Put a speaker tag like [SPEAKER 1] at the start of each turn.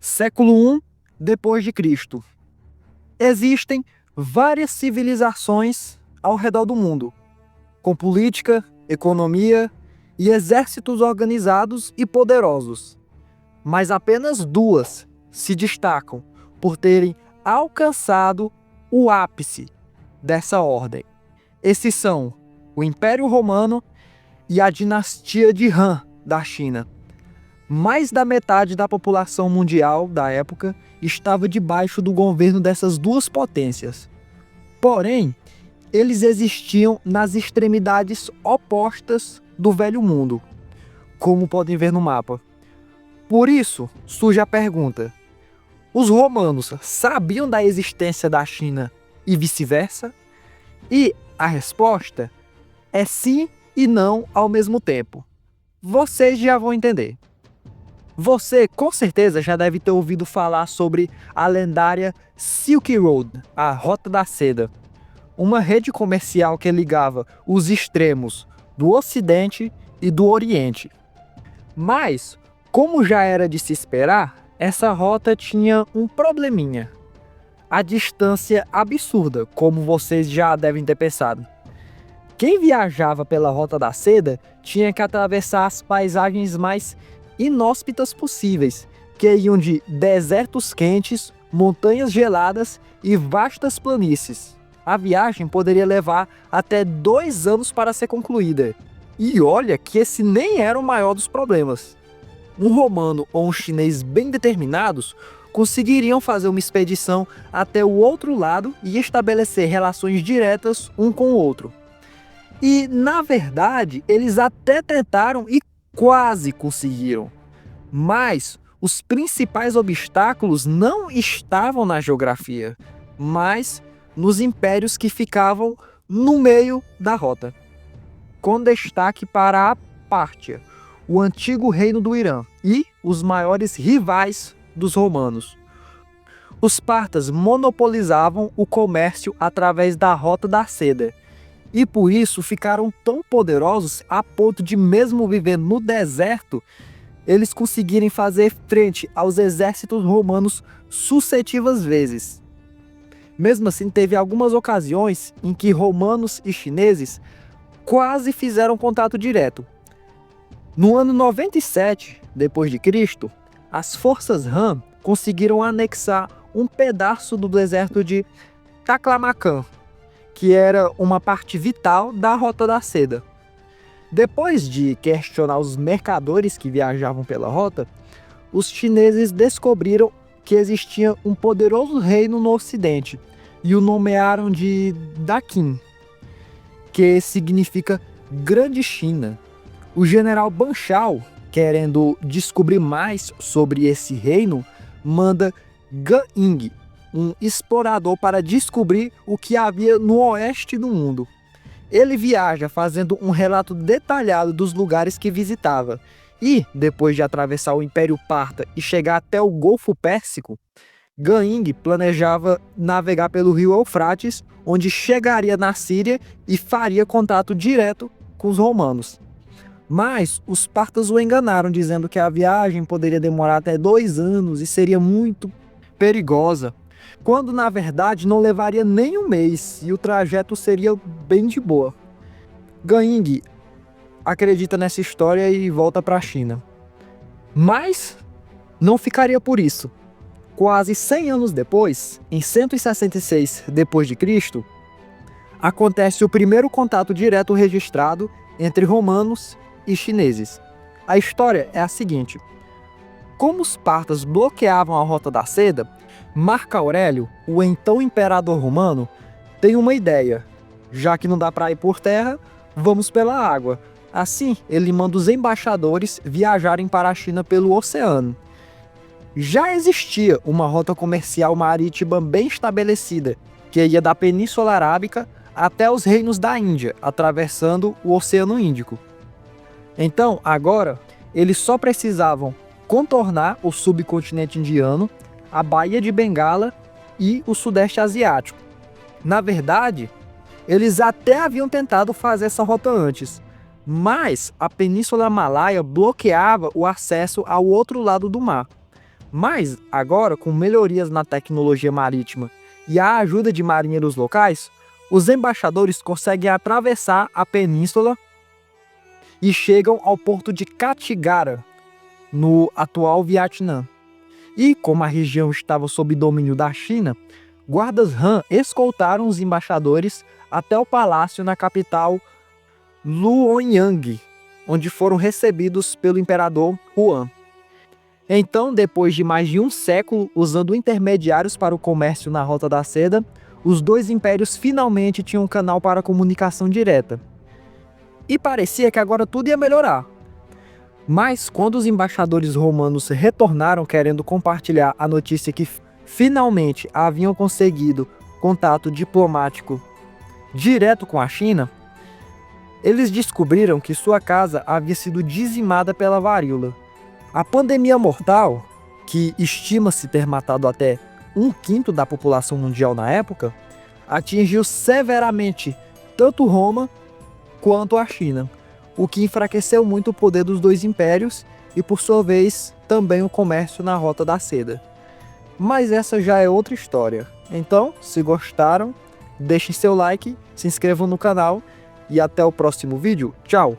[SPEAKER 1] Século I depois de Cristo. Existem várias civilizações ao redor do mundo, com política, economia e exércitos organizados e poderosos. Mas apenas duas se destacam por terem alcançado o ápice dessa ordem. Esses são o Império Romano e a dinastia de Han da China. Mais da metade da população mundial da época estava debaixo do governo dessas duas potências. Porém, eles existiam nas extremidades opostas do Velho Mundo, como podem ver no mapa. Por isso, surge a pergunta: os romanos sabiam da existência da China e vice-versa? E a resposta é sim e não ao mesmo tempo. Vocês já vão entender. Você, com certeza, já deve ter ouvido falar sobre a lendária Silk Road, a Rota da Seda, uma rede comercial que ligava os extremos do Ocidente e do Oriente. Mas, como já era de se esperar, essa rota tinha um probleminha: a distância absurda, como vocês já devem ter pensado. Quem viajava pela Rota da Seda tinha que atravessar as paisagens mais inóspitas possíveis, que iam de desertos quentes, montanhas geladas e vastas planícies. A viagem poderia levar até 2 anos para ser concluída. E olha que esse nem era o maior dos problemas. Um romano ou um chinês bem determinados conseguiriam fazer uma expedição até o outro lado e estabelecer relações diretas um com o outro. E, na verdade, eles até tentaram e quase conseguiram. Mas os principais obstáculos não estavam na geografia, mas nos impérios que ficavam no meio da rota. Com destaque para a Pártia, o antigo reino do Irã, e os maiores rivais dos romanos. Os partas monopolizavam o comércio através da Rota da Seda, e por isso ficaram tão poderosos a ponto de, mesmo vivendo no deserto, eles conseguirem fazer frente aos exércitos romanos sucessivas vezes. Mesmo assim, teve algumas ocasiões em que romanos e chineses quase fizeram contato direto. No ano 97 d.C., as forças Han conseguiram anexar um pedaço do deserto de Taklamakan, que era uma parte vital da Rota da Seda. Depois de questionar os mercadores que viajavam pela rota, os chineses descobriram que existia um poderoso reino no ocidente e o nomearam de Daqin, que significa Grande China. O general Ban Chao, querendo descobrir mais sobre esse reino, manda Gan Ying, um explorador, para descobrir o que havia no oeste do mundo. Ele viaja fazendo um relato detalhado dos lugares que visitava e, depois de atravessar o Império Parta e chegar até o Golfo Pérsico, Gan Ying planejava navegar pelo rio Eufrates, onde chegaria na Síria e faria contato direto com os romanos. Mas os partas o enganaram, dizendo que a viagem poderia demorar até 2 anos e seria muito perigosa, quando na verdade não levaria nem 1 mês e o trajeto seria bem de boa. Gan Ying acredita nessa história e volta para a China. Mas não ficaria por isso. Quase 100 anos depois, em 166 d.C., acontece o primeiro contato direto registrado entre romanos e chineses. A história é a seguinte: como os partas bloqueavam a Rota da Seda, Marco Aurélio, o então imperador romano, tem uma ideia: já que não dá para ir por terra, vamos pela água. Assim, ele manda os embaixadores viajarem para a China pelo oceano. Já existia uma rota comercial marítima bem estabelecida, que ia da Península Arábica até os reinos da Índia, atravessando o Oceano Índico. Então, agora, eles só precisavam contornar o subcontinente indiano, a Baía de Bengala e o Sudeste Asiático. Na verdade, eles até haviam tentado fazer essa rota antes, mas a Península Malaia bloqueava o acesso ao outro lado do mar. Mas agora, com melhorias na tecnologia marítima e a ajuda de marinheiros locais, os embaixadores conseguem atravessar a península e chegam ao porto de Cattigara, no atual Vietnã. E como a região estava sob domínio da China, guardas Han escoltaram os embaixadores até o palácio na capital Luoyang, onde foram recebidos pelo imperador Huan. Então, depois de mais de um século usando intermediários para o comércio na Rota da Seda, os dois impérios finalmente tinham um canal para comunicação direta. E parecia que agora tudo ia melhorar. Mas quando os embaixadores romanos retornaram querendo compartilhar a notícia que finalmente haviam conseguido contato diplomático direto com a China, eles descobriram que sua casa havia sido dizimada pela varíola. A pandemia mortal, que estima-se ter matado até 1/5 da população mundial na época, atingiu severamente tanto Roma quanto a China, o que enfraqueceu muito o poder dos dois impérios e, por sua vez, também o comércio na Rota da Seda. Mas essa já é outra história. Então, se gostaram, deixem seu like, se inscrevam no canal e até o próximo vídeo. Tchau!